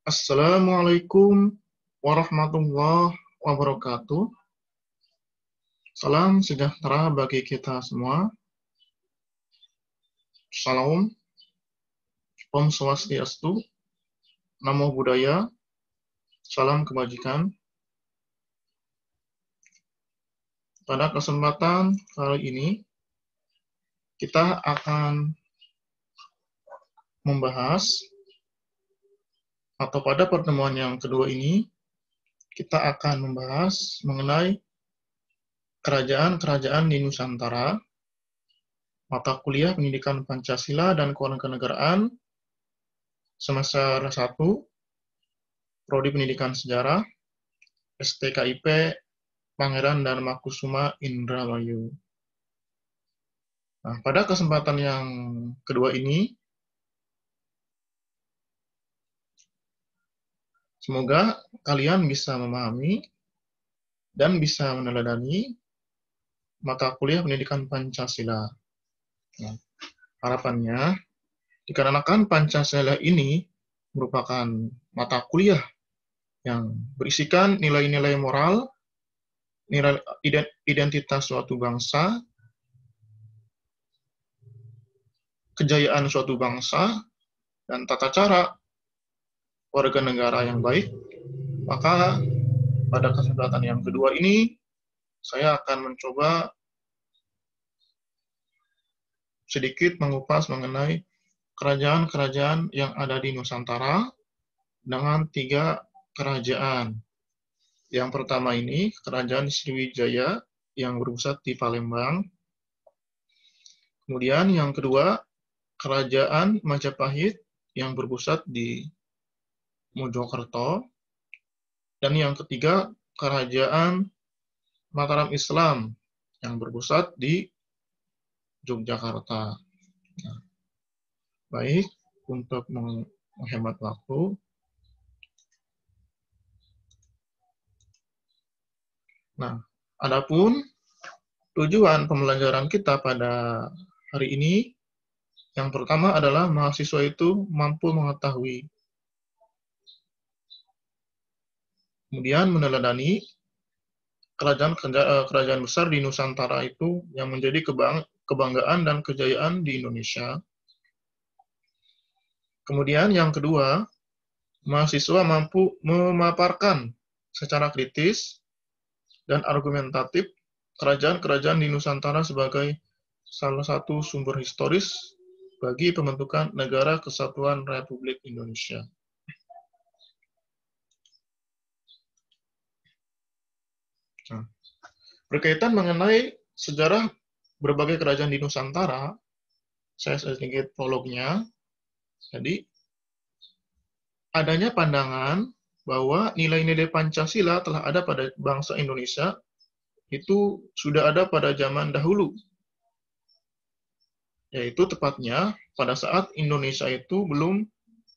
Assalamualaikum warahmatullahi wabarakatuh. Salam sejahtera bagi kita semua. Salam, Om Swastiastu, Namo Buddhaya, salam kebajikan. Pada kesempatan kali ini, kita akan membahas, atau pada pertemuan yang kedua ini, kita akan membahas mengenai kerajaan-kerajaan di Nusantara, mata kuliah pendidikan Pancasila dan Kewarganegaraan, semester 1, Prodi Pendidikan Sejarah, STKIP Pangeran Darmakusuma Indramayu. Nah, pada kesempatan yang kedua ini, semoga kalian bisa memahami dan bisa meneladani mata kuliah pendidikan Pancasila. Nah, harapannya, dikarenakan Pancasila ini merupakan mata kuliah yang berisikan nilai-nilai moral, nilai identitas suatu bangsa, kejayaan suatu bangsa, dan tata cara warga negara yang baik, maka pada kesempatan yang kedua ini, saya akan mencoba sedikit mengupas mengenai kerajaan-kerajaan yang ada di Nusantara dengan 3 kerajaan. Yang pertama ini, Kerajaan Sriwijaya yang berpusat di Palembang. Kemudian yang kedua, Kerajaan Majapahit yang berpusat di Mojokerto. Dan yang ketiga, Kerajaan Mataram Islam yang berpusat di Yogyakarta. Nah, baik, untuk menghemat waktu, nah, adapun tujuan pembelajaran kita pada hari ini, yang pertama adalah mahasiswa itu mampu mengetahui, kemudian meneladani kerajaan besar di Nusantara itu yang menjadi kebanggaan dan kejayaan di Indonesia. Kemudian yang kedua, mahasiswa mampu memaparkan secara kritis dan argumentatif kerajaan-kerajaan di Nusantara sebagai salah satu sumber historis bagi pembentukan Negara Kesatuan Republik Indonesia. Nah, berkaitan mengenai sejarah berbagai kerajaan di Nusantara, saya sedikit prolognya. Jadi, adanya pandangan bahwa nilai-nilai Pancasila telah ada pada bangsa Indonesia itu sudah ada pada zaman dahulu. Yaitu tepatnya pada saat Indonesia itu belum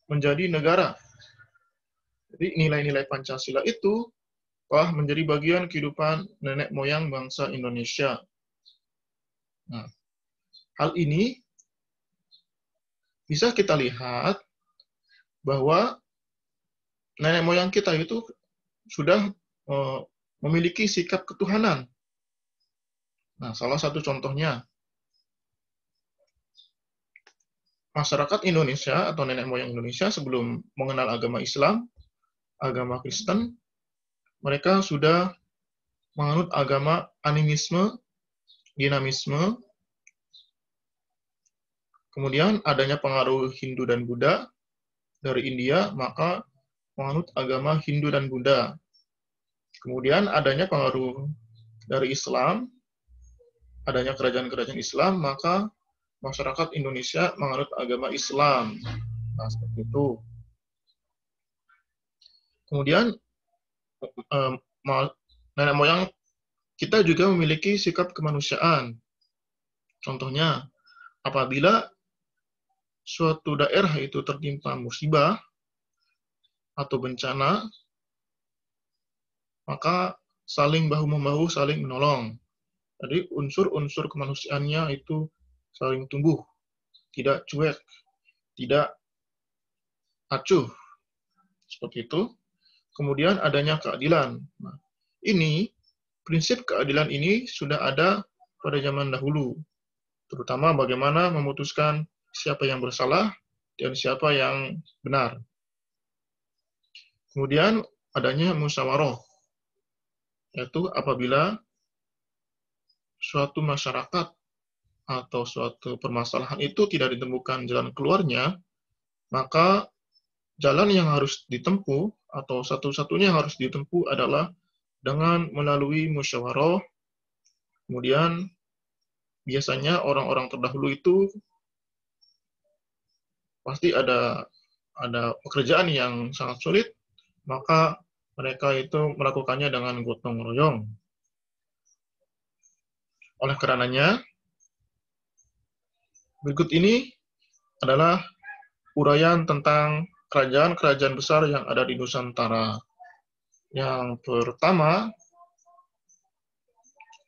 menjadi negara. Jadi nilai-nilai Pancasila itu telah menjadi bagian kehidupan nenek moyang bangsa Indonesia. Nah, hal ini bisa kita lihat bahwa nenek moyang kita itu sudah memiliki sikap ketuhanan. Nah, salah satu contohnya, masyarakat Indonesia atau nenek moyang Indonesia sebelum mengenal agama Islam, agama Kristen, mereka sudah menganut agama animisme, dinamisme, kemudian adanya pengaruh Hindu dan Buddha dari India, maka menganut agama Hindu dan Buddha. Kemudian adanya pengaruh dari Islam, adanya kerajaan-kerajaan Islam, maka masyarakat Indonesia menganut agama Islam. Nah, seperti itu. Kemudian nenek moyang kita juga memiliki sikap kemanusiaan. Contohnya, apabila suatu daerah itu tertimpa musibah atau bencana, maka saling bahu-membahu, saling menolong. Jadi unsur-unsur kemanusiaannya itu saling tumbuh, tidak cuek, tidak acuh. Seperti itu. Kemudian adanya keadilan. Nah, ini prinsip keadilan ini sudah ada pada zaman dahulu, terutama bagaimana memutuskan siapa yang bersalah dan siapa yang benar. Kemudian adanya musyawarah, yaitu apabila suatu masyarakat atau suatu permasalahan itu tidak ditemukan jalan keluarnya, maka jalan yang harus ditempuh atau satu-satunya yang harus ditempuh adalah dengan melalui musyawarah. Kemudian biasanya orang-orang terdahulu itu pasti ada pekerjaan yang sangat sulit, maka mereka itu melakukannya dengan gotong royong. Oleh karenanya, berikut ini adalah uraian tentang kerajaan-kerajaan besar yang ada di Nusantara. Yang pertama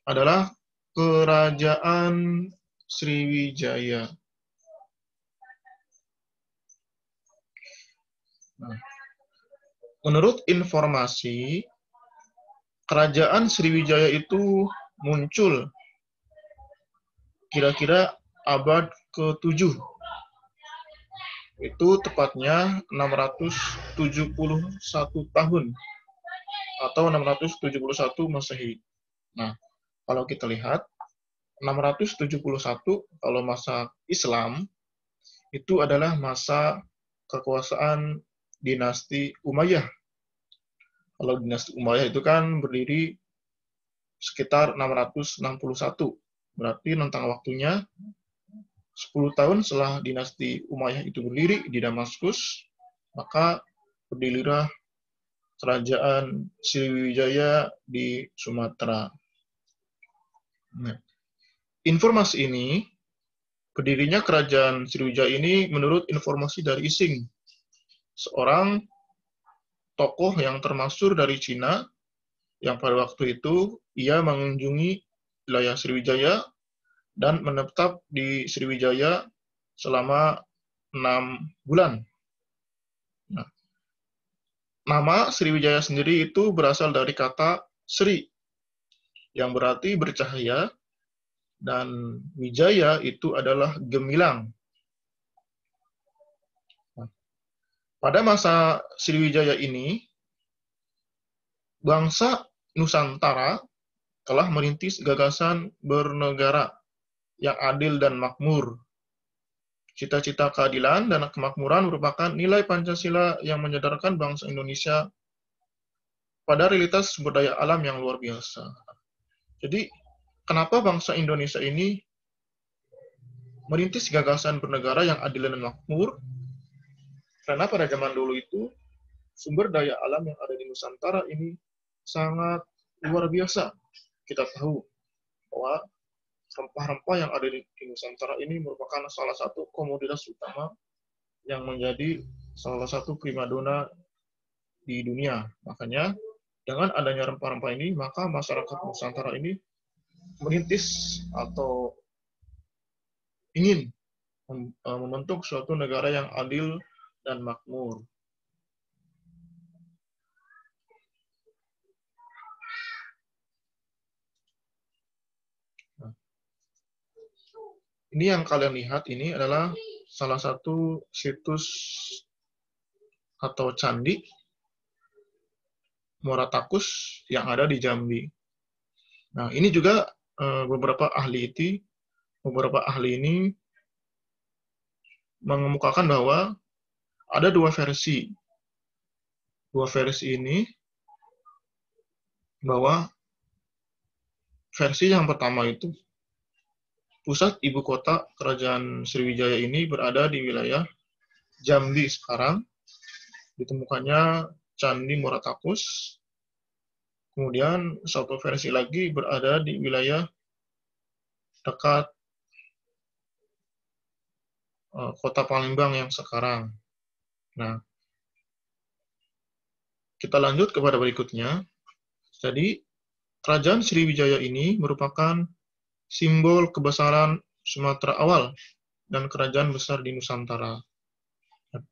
adalah Kerajaan Sriwijaya. Nah, menurut informasi, Kerajaan Sriwijaya itu muncul kira-kira abad ke-7. Itu tepatnya 671 tahun atau 671 Masehi. Nah, kalau kita lihat 671 kalau masa Islam itu adalah masa kekuasaan dinasti Umayyah. Kalau dinasti Umayyah itu kan berdiri sekitar 661. Berarti rentang waktunya 10 tahun setelah dinasti Umayyah itu berdiri di Damaskus, maka berdirilah Kerajaan Sriwijaya di Sumatera. Nah, informasi ini, berdirinya Kerajaan Sriwijaya ini menurut informasi dari Ising, seorang tokoh yang termasyhur dari Cina, yang pada waktu itu ia mengunjungi wilayah Sriwijaya dan menetap di Sriwijaya selama 6 bulan. Nah, nama Sriwijaya sendiri itu berasal dari kata Sri, yang berarti bercahaya, dan Wijaya itu adalah gemilang. Pada masa Sriwijaya ini, bangsa Nusantara telah merintis gagasan bernegara yang adil dan makmur. Cita-cita keadilan dan kemakmuran merupakan nilai Pancasila yang menyadarkan bangsa Indonesia pada realitas sumber daya alam yang luar biasa. Jadi, kenapa bangsa Indonesia ini merintis gagasan bernegara yang adil dan makmur? Karena pada zaman dulu itu, sumber daya alam yang ada di Nusantara ini sangat luar biasa. Kita tahu bahwa rempah-rempah yang ada di Nusantara ini merupakan salah satu komoditas utama yang menjadi salah satu primadona di dunia. Makanya, dengan adanya rempah-rempah ini, maka masyarakat Nusantara ini merintis atau ingin membentuk suatu negara yang adil dan makmur. Nah, ini yang kalian lihat ini adalah salah satu situs atau candi Muara Takus yang ada di Jambi. Nah, ini juga beberapa ahli ini mengemukakan bahwa ada dua versi. Dua versi ini, bahwa versi yang pertama itu pusat ibu kota Kerajaan Sriwijaya ini berada di wilayah Jambi sekarang. Ditemukannya Candi Muara Takus. Kemudian satu versi lagi berada di wilayah dekat kota Palembang yang sekarang. Nah, kita lanjut kepada berikutnya. Jadi, Kerajaan Sriwijaya ini merupakan simbol kebesaran Sumatera awal dan kerajaan besar di Nusantara.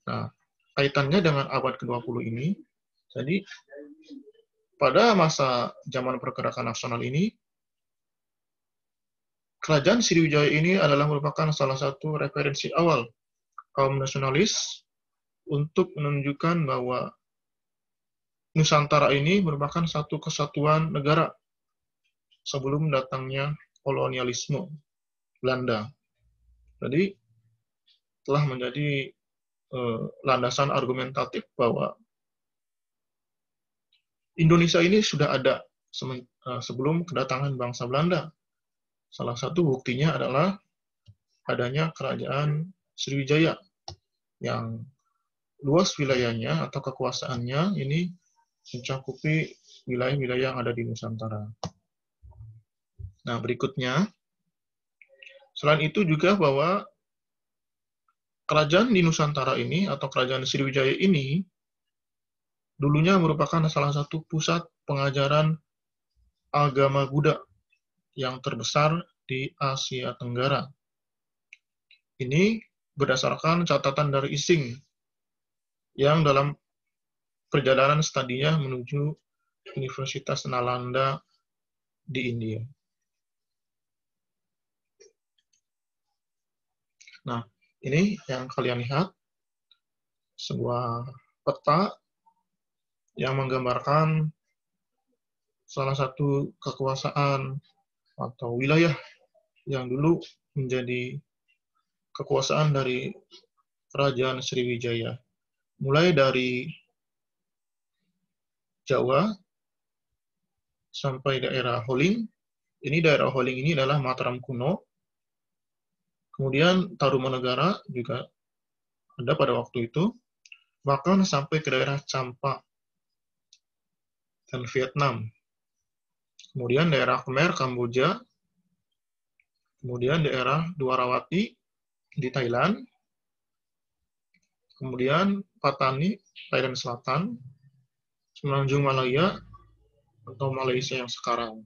Nah, kaitannya dengan abad ke-20 ini, jadi pada masa zaman pergerakan nasional ini, kerajaan Sriwijaya ini adalah merupakan salah satu referensi awal kaum nasionalis untuk menunjukkan bahwa Nusantara ini merupakan satu kesatuan negara sebelum datangnya kolonialisme Belanda. Jadi telah menjadi landasan argumentatif bahwa Indonesia ini sudah ada sebelum kedatangan bangsa Belanda. Salah satu buktinya adalah adanya kerajaan Sriwijaya yang luas wilayahnya atau kekuasaannya ini mencakupi wilayah-wilayah yang ada di Nusantara. Nah, berikutnya, selain itu juga bahwa kerajaan di Nusantara ini atau kerajaan Sriwijaya ini dulunya merupakan salah satu pusat pengajaran agama Buddha yang terbesar di Asia Tenggara. Ini berdasarkan catatan dari Ising yang dalam perjalanan studinya menuju Universitas Nalanda di India. Nah, ini yang kalian lihat, sebuah peta yang menggambarkan salah satu kekuasaan atau wilayah yang dulu menjadi kekuasaan dari Kerajaan Sriwijaya. Mulai dari Jawa sampai daerah Holing. Ini daerah Holing ini adalah Mataram kuno. Kemudian Tarumanegara juga ada pada waktu itu. Bahkan sampai ke daerah Champa dan Vietnam. Kemudian daerah Khmer, Kamboja. Kemudian daerah Dwarawati di Thailand. Kemudian Patani, Thailand Selatan. Semenanjung Malaya atau Malaysia yang sekarang.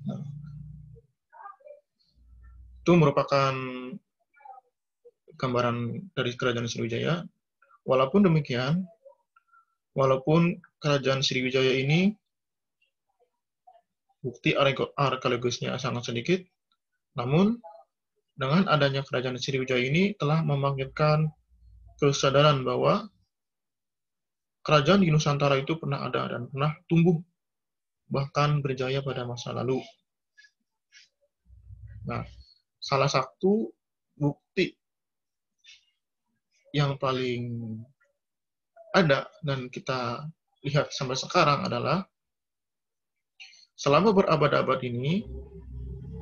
Nah, itu merupakan gambaran dari Kerajaan Sriwijaya. Walaupun demikian, walaupun Kerajaan Sriwijaya ini bukti arkeologisnya sangat sedikit, namun dengan adanya Kerajaan Sriwijaya ini telah membangkitkan kesadaran bahwa kerajaan di Nusantara itu pernah ada dan pernah tumbuh, bahkan berjaya pada masa lalu. Nah, salah satu bukti yang paling ada dan kita lihat sampai sekarang adalah selama berabad-abad ini,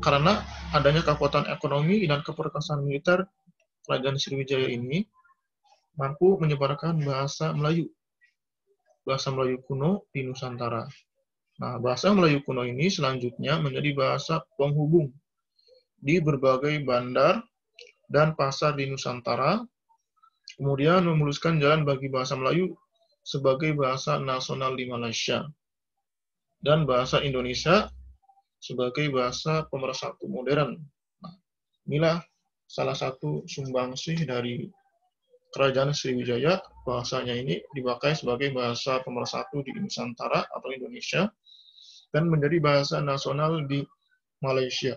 karena adanya kekuatan ekonomi dan keperkasaan militer, Kerajaan Sriwijaya ini mampu menyebarkan bahasa Melayu kuno di Nusantara. Nah, bahasa Melayu kuno ini selanjutnya menjadi bahasa penghubung di berbagai bandar dan pasar di Nusantara, kemudian memuluskan jalan bagi bahasa Melayu sebagai bahasa nasional di Malaysia, dan bahasa Indonesia sebagai bahasa pemersatu modern. Nah, inilah salah satu sumbangsih dari Kerajaan Sriwijaya, bahasanya ini dipakai sebagai bahasa pemersatu di Nusantara atau Indonesia, dan menjadi bahasa nasional di Malaysia.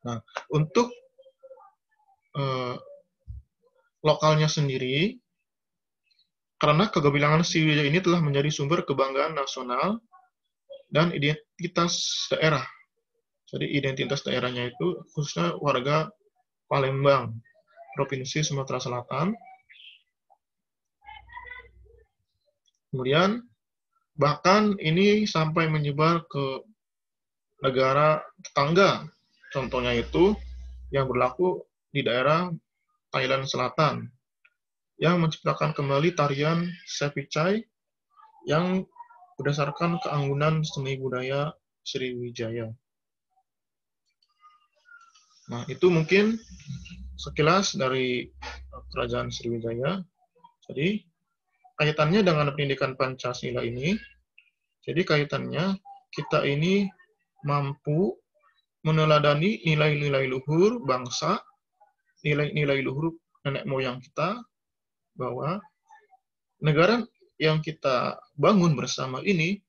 Nah, untuk lokalnya sendiri, karena kegemilangan Sriwijaya ini telah menjadi sumber kebanggaan nasional dan identitas daerah. Jadi identitas daerahnya itu khususnya warga Palembang, Provinsi Sumatera Selatan. Kemudian bahkan ini sampai menyebar ke negara tetangga. Contohnya itu yang berlaku di daerah Thailand Selatan, yang menciptakan kembali tarian Sepichai yang berdasarkan keanggunan seni budaya Sriwijaya. Nah, itu mungkin sekilas dari Kerajaan Sriwijaya. Jadi, kaitannya dengan pendidikan Pancasila ini, jadi kaitannya kita ini mampu meneladani nilai-nilai luhur bangsa, nilai-nilai luhur nenek moyang kita, bahwa negara yang kita bangun bersama ini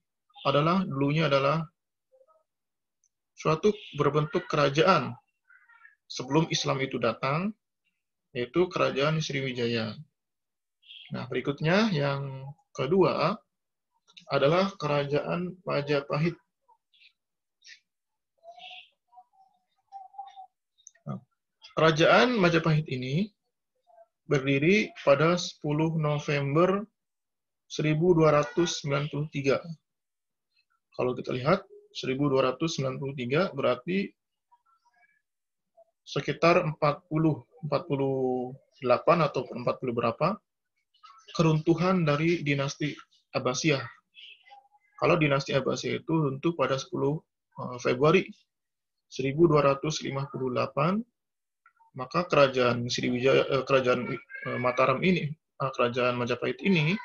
dulunya adalah suatu berbentuk kerajaan sebelum Islam itu datang, yaitu kerajaan Sriwijaya. Nah, berikutnya yang kedua adalah kerajaan Majapahit. Nah, kerajaan Majapahit ini berdiri pada 10 November 1293. Kalau kita lihat 1293 berarti sekitar 48 atau 40 berapa keruntuhan dari dinasti Abbasiyah. Kalau dinasti Abbasiyah itu runtuh pada 10 Februari 1258, maka kerajaan Sriwijaya, kerajaan Mataram ini, kerajaan Majapahit ini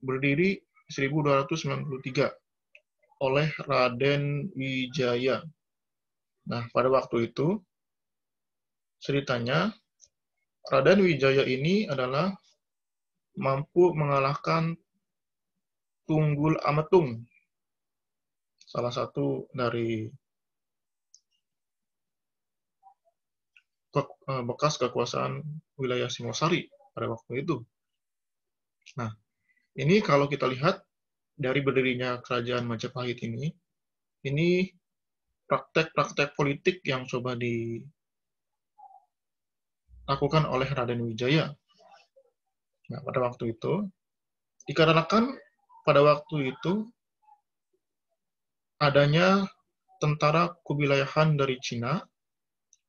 berdiri 1293 oleh Raden Wijaya. Nah, pada waktu itu ceritanya Raden Wijaya ini adalah mampu mengalahkan Tunggul Ametung, salah satu dari bekas kekuasaan wilayah Singosari pada waktu itu. Nah, ini kalau kita lihat dari berdirinya kerajaan Majapahit ini praktek-praktek politik yang coba dilakukan oleh Raden Wijaya. Nah, pada waktu itu, dikarenakan pada waktu itu adanya tentara kewilayahan dari Cina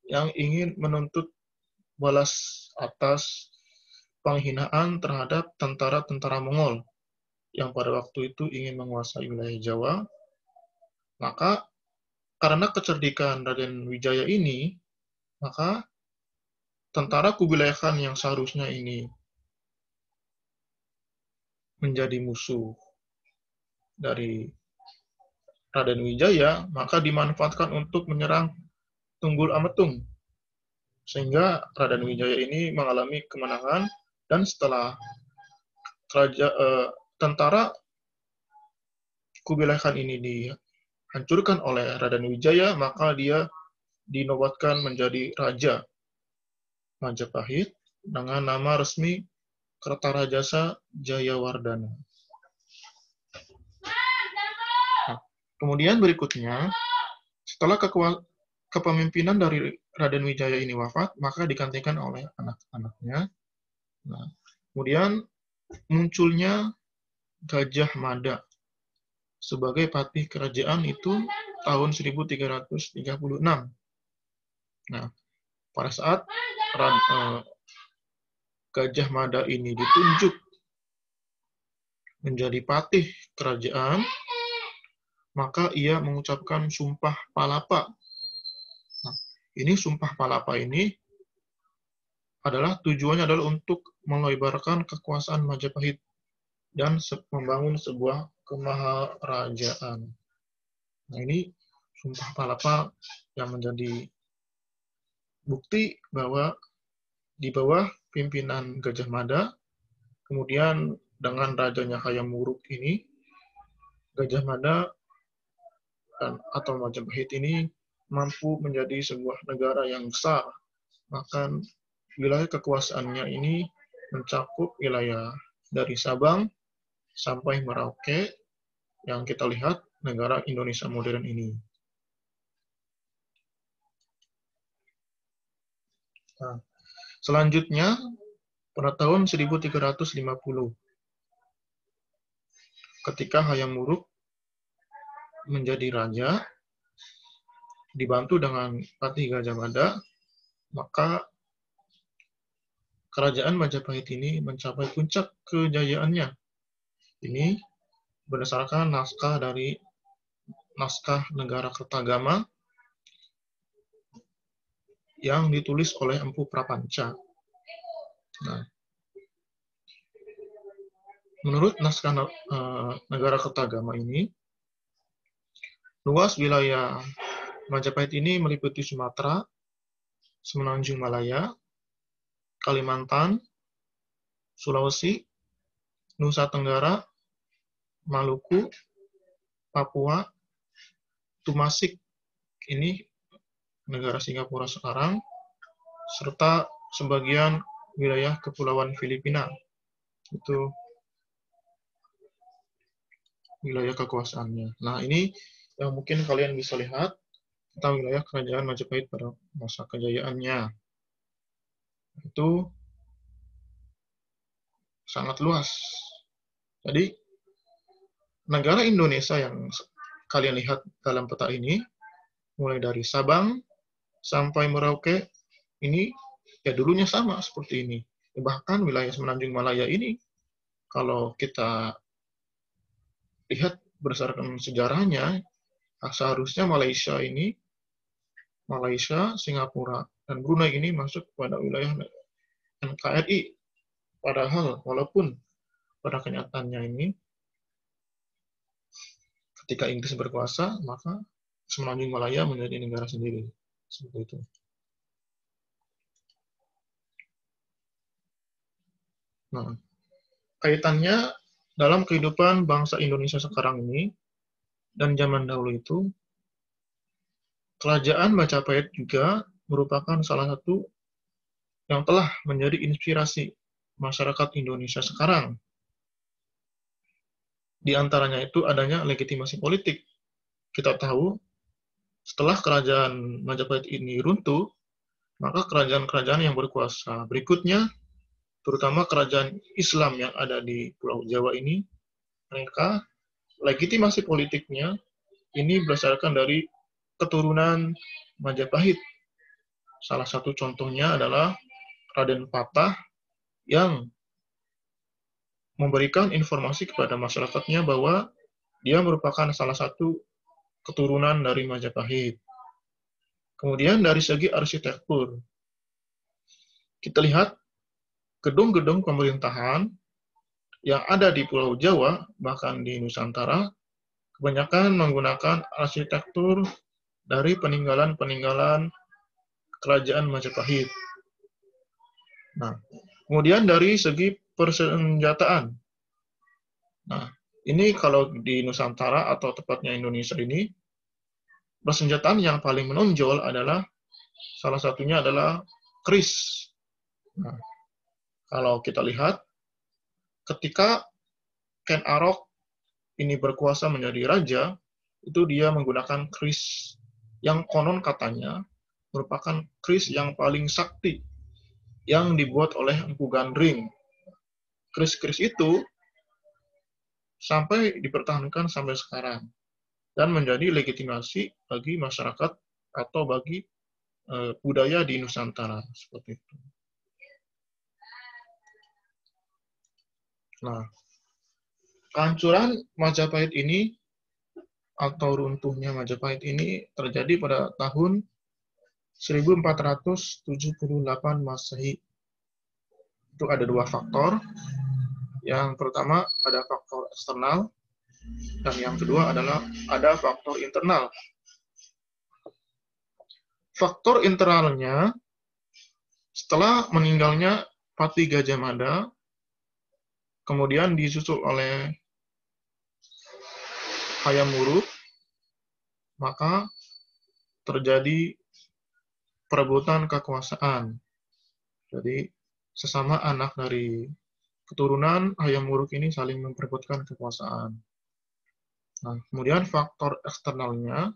yang ingin menuntut balas atas penghinaan terhadap tentara-tentara Mongol yang pada waktu itu ingin menguasai wilayah Jawa. Maka karena kecerdikan Raden Wijaya ini, maka tentara kewilayahan yang seharusnya ini menjadi musuh dari Raden Wijaya, maka dimanfaatkan untuk menyerang Tunggul Ametung. Sehingga Raden Wijaya ini mengalami kemenangan, dan setelah tentara kewilayahan ini dihancurkan oleh Raden Wijaya, maka dia dinobatkan menjadi Raja Majapahit dengan nama resmi Kertarajasa Jayawardana. Nah, kemudian berikutnya, setelah kepemimpinan dari Raden Wijaya ini wafat, maka digantikan oleh anak-anaknya. Nah, kemudian munculnya Gajah Mada sebagai patih kerajaan itu tahun 1336. Nah, pada saat Gajah Mada ini ditunjuk menjadi patih kerajaan, maka ia mengucapkan Sumpah Palapa. Nah, ini Sumpah Palapa ini tujuannya adalah untuk melebarkan kekuasaan Majapahit dan membangun sebuah kemaharajaan. Nah, ini Sumpah Palapa yang menjadi bukti bahwa di bawah pimpinan Gajah Mada, kemudian dengan rajanya Hayam Wuruk ini, Gajah Mada atau Majapahit ini mampu menjadi sebuah negara yang besar. Bahkan wilayah kekuasaannya ini mencakup wilayah dari Sabang sampai Merauke yang kita lihat negara Indonesia modern ini. Nah, selanjutnya pada tahun 1350, ketika Hayam Wuruk menjadi raja, dibantu dengan Patih Gajah Mada, maka kerajaan Majapahit ini mencapai puncak kejayaannya. Ini berdasarkan naskah Negara Kertagama yang ditulis oleh Empu Prapanca. Nah, menurut naskah Negara Kertagama ini, Luas wilayah Majapahit ini meliputi Sumatera, Semenanjung Malaya, Kalimantan, Sulawesi, Nusa Tenggara, Maluku, Papua, Tumasik, ini negara Singapura sekarang, serta sebagian wilayah Kepulauan Filipina. Itu wilayah kekuasaannya. Nah, ini yang mungkin kalian bisa lihat tentang wilayah kerajaan Majapahit pada masa kejayaannya. Itu sangat luas. Jadi, negara Indonesia yang kalian lihat dalam peta ini, mulai dari Sabang sampai Merauke, ini ya dulunya sama seperti ini. Bahkan wilayah Semenanjung Malaya ini, kalau kita lihat berdasarkan sejarahnya, seharusnya Malaysia, Singapura, dan Brunei ini masuk pada wilayah NKRI. Padahal, walaupun pada kenyataannya ini, ketika Inggris berkuasa, maka Semenanjung Malaya menjadi negara sendiri. Seperti itu. Nah, kaitannya dalam kehidupan bangsa Indonesia sekarang ini, dan zaman dahulu itu, Kerajaan Majapahit juga merupakan salah satu yang telah menjadi inspirasi masyarakat Indonesia sekarang. Di antaranya itu adanya legitimasi politik. Kita tahu, setelah kerajaan Majapahit ini runtuh, maka kerajaan-kerajaan yang berkuasa berikutnya, terutama kerajaan Islam yang ada di Pulau Jawa ini, mereka legitimasi politiknya ini berdasarkan dari keturunan Majapahit. Salah satu contohnya adalah Raden Patah yang memberikan informasi kepada masyarakatnya bahwa dia merupakan salah satu keturunan dari Majapahit. Kemudian dari segi arsitektur, kita lihat gedung-gedung pemerintahan yang ada di Pulau Jawa, bahkan di Nusantara, kebanyakan menggunakan arsitektur dari peninggalan-peninggalan kerajaan Majapahit. Nah, kemudian dari segi persenjataan. Nah, ini kalau di Nusantara atau tepatnya Indonesia ini, persenjataan yang paling menonjol adalah salah satunya adalah keris. Nah, kalau kita lihat, ketika Ken Arok ini berkuasa menjadi raja, itu dia menggunakan keris yang konon katanya merupakan keris yang paling sakti yang dibuat oleh Empu Gandring. Keris-keris itu sampai dipertahankan sampai sekarang dan menjadi legitimasi bagi masyarakat atau bagi budaya di Nusantara seperti itu. Nah, kehancuran Majapahit ini atau runtuhnya Majapahit ini terjadi pada tahun 1478 Masehi. Itu ada dua faktor. Yang pertama ada faktor eksternal, dan yang kedua adalah ada faktor internal. Faktor internalnya, setelah meninggalnya Pati Gajah Mada, kemudian disusul oleh Hayam Wuruk, maka terjadi perebutan kekuasaan. Jadi, sesama anak dari keturunan Hayam Wuruk ini saling memperebutkan kekuasaan. Nah, kemudian faktor eksternalnya,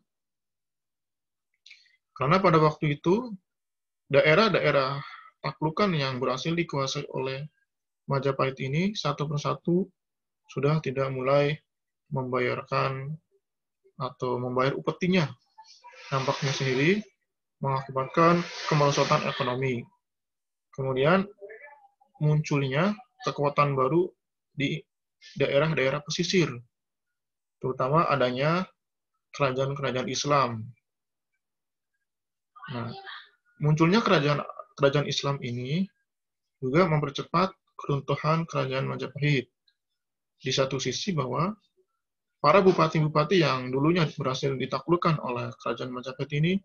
karena pada waktu itu daerah-daerah taklukan yang berhasil dikuasai oleh Majapahit ini satu persatu sudah tidak mulai membayarkan atau membayar upetinya. Nampaknya sendiri mengakibatkan kemerosotan ekonomi. Kemudian munculnya kekuatan baru di daerah-daerah pesisir, terutama adanya kerajaan-kerajaan Islam. Nah, munculnya kerajaan Islam ini juga mempercepat keruntuhan kerajaan Majapahit. Di satu sisi bahwa para bupati-bupati yang dulunya berhasil ditaklukkan oleh kerajaan Majapahit ini,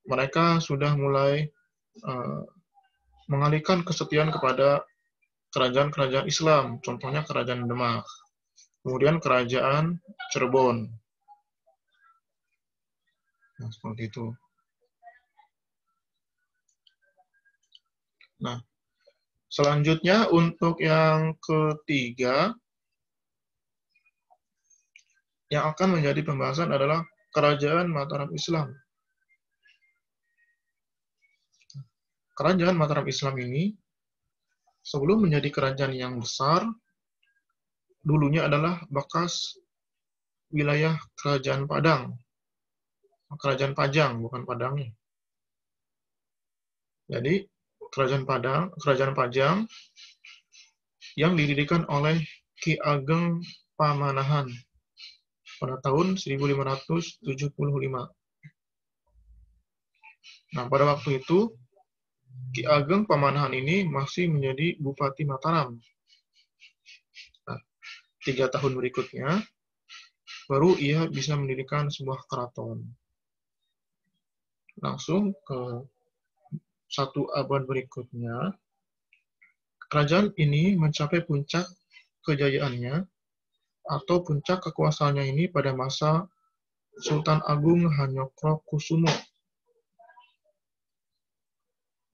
mereka sudah mulai mengalihkan kesetiaan kepada kerajaan-kerajaan Islam, contohnya kerajaan Demak, kemudian kerajaan Cirebon. Nah, seperti itu. Nah, selanjutnya untuk yang ketiga, yang akan menjadi pembahasan adalah kerajaan Mataram Islam. Kerajaan Mataram Islam ini, sebelum menjadi kerajaan yang besar, dulunya adalah bekas wilayah kerajaan Padang. Kerajaan Pajang, bukan Padang. Jadi, kerajaan Pajang yang didirikan oleh Ki Ageng Pamanahan pada tahun 1575. Nah, pada waktu itu, Ki Ageng Pamanahan ini masih menjadi Bupati Mataram. Nah, 3 tahun berikutnya, baru ia bisa mendirikan sebuah keraton. Langsung ke 1 abad berikutnya, kerajaan ini mencapai puncak kejayaannya atau puncak kekuasaannya ini pada masa Sultan Agung Hanyokrokusumo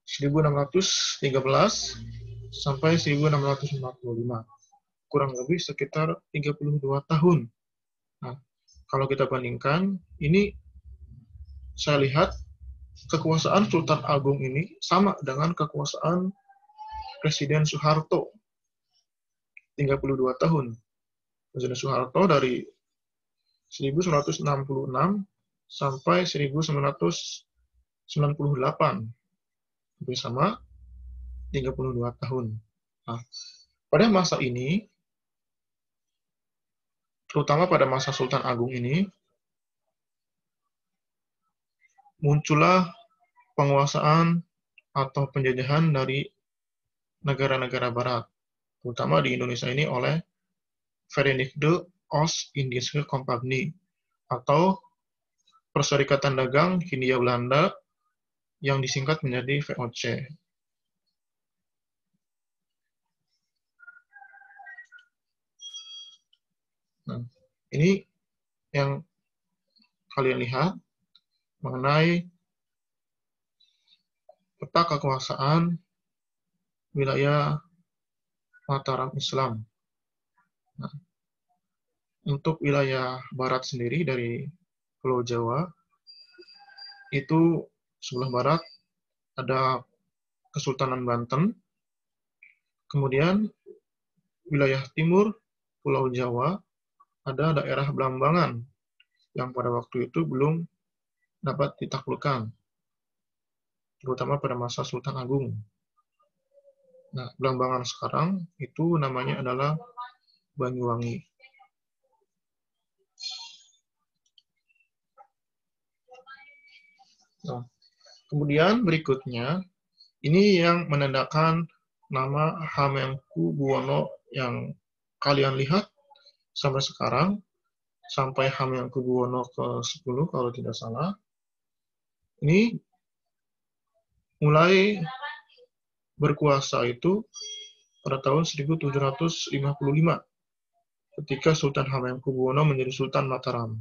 1613 sampai 1645. Kurang lebih sekitar 32 tahun. Nah, kalau kita bandingkan, ini saya lihat kekuasaan Sultan Agung ini sama dengan kekuasaan Presiden Soeharto. 32 tahun. Presiden Soeharto dari 1966 sampai 1998. Hampir sama 32 tahun. Nah, pada masa ini, terutama pada masa Sultan Agung ini, muncullah penguasaan atau penjajahan dari negara-negara barat, terutama di Indonesia ini oleh Verenigde Oost-Indische Compagnie atau Perserikatan Dagang Hindia Belanda yang disingkat menjadi VOC. Nah, ini yang kalian lihat mengenai peta kekuasaan wilayah Mataram Islam. Nah, untuk wilayah barat sendiri dari Pulau Jawa, itu sebelah barat ada Kesultanan Banten, kemudian wilayah timur Pulau Jawa ada daerah Blambangan yang pada waktu itu belum dapat ditaklukkan, terutama pada masa Sultan Agung. Nah, Blambangan sekarang itu namanya adalah Banyuwangi. Nah, kemudian berikutnya, ini yang menandakan nama Hamengkubuwono yang kalian lihat sampai sekarang, sampai Hamengkubuwono ke-10 kalau tidak salah. Ini mulai berkuasa itu pada tahun 1755 ketika Sultan Hamengkubuwono menjadi Sultan Mataram.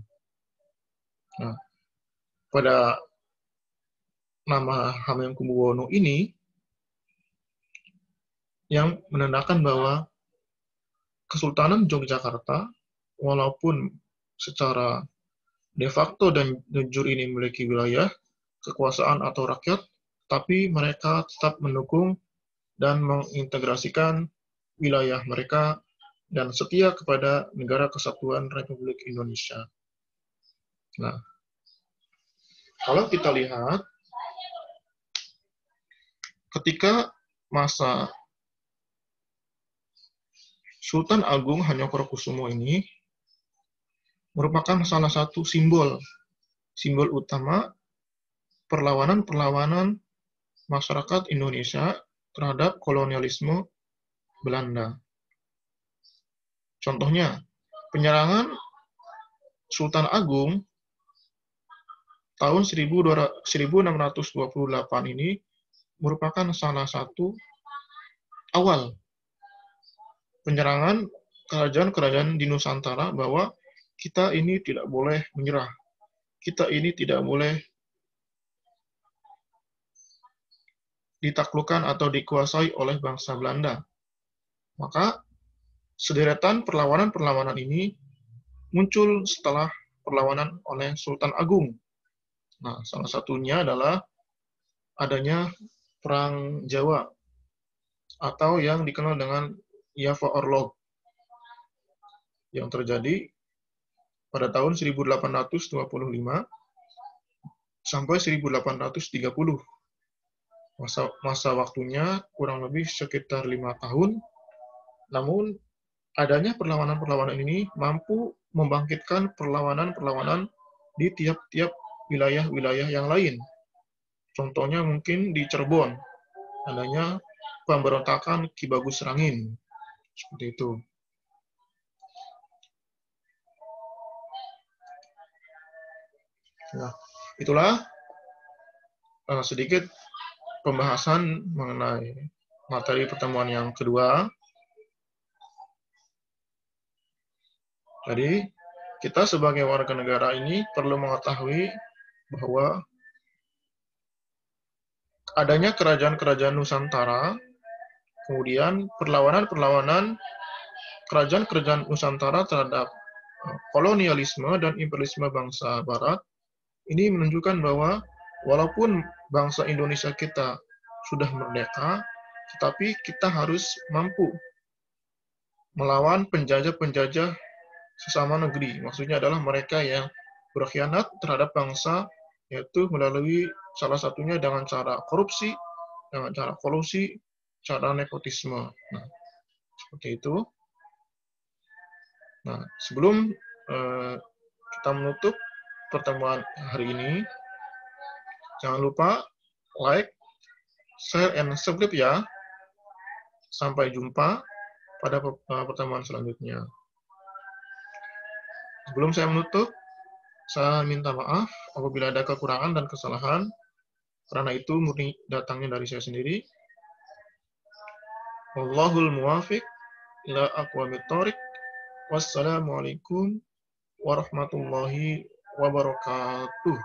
Nah, pada nama Hamengkubuwono ini yang menandakan bahwa Kesultanan Yogyakarta, walaupun secara de facto dan de jure ini memiliki wilayah, kekuasaan atau rakyat, tapi mereka tetap mendukung dan mengintegrasikan wilayah mereka dan setia kepada Negara Kesatuan Republik Indonesia. Nah, kalau kita lihat, ketika masa Sultan Agung Hanyokrokusumo ini merupakan salah satu simbol utama perlawanan masyarakat Indonesia terhadap kolonialisme Belanda. Contohnya, penyerangan Sultan Agung tahun 1628 ini merupakan salah satu awal penyerangan kerajaan-kerajaan di Nusantara bahwa kita ini tidak boleh menyerah. Kita ini tidak boleh ditaklukkan atau dikuasai oleh bangsa Belanda. Maka sederetan perlawanan-perlawanan ini muncul setelah perlawanan oleh Sultan Agung. Nah, salah satunya adalah adanya Perang Jawa atau yang dikenal dengan Java Orlog yang terjadi pada tahun 1825 sampai 1830. Masa waktunya kurang lebih sekitar 5 tahun, namun adanya perlawanan-perlawanan ini mampu membangkitkan perlawanan-perlawanan di tiap-tiap wilayah-wilayah yang lain. Contohnya mungkin di Cirebon, adanya pemberontakan Ki Bagus Rangin. Seperti itu. Nah, itulah sedikit pembahasan mengenai materi pertemuan yang kedua. Jadi, kita sebagai warga negara ini perlu mengetahui bahwa adanya kerajaan-kerajaan Nusantara, kemudian perlawanan-perlawanan kerajaan-kerajaan Nusantara terhadap kolonialisme dan imperialisme bangsa Barat, ini menunjukkan bahwa walaupun bangsa Indonesia kita sudah merdeka, tetapi kita harus mampu melawan penjajah-penjajah sesama negeri. Maksudnya adalah mereka yang berkhianat terhadap bangsa, yaitu melalui salah satunya dengan cara korupsi, dengan cara kolusi, cara nepotisme. Nah, seperti itu. Nah, sebelum kita menutup pertemuan hari ini, jangan lupa like, share, and subscribe ya. Sampai jumpa pada pertemuan selanjutnya. Sebelum saya menutup, saya minta maaf apabila ada kekurangan dan kesalahan, karena itu murni datangnya dari saya sendiri. Wallahul muwafiq ila aqwamit thoriq. Wassalamualaikum warahmatullahi wabarakatuh.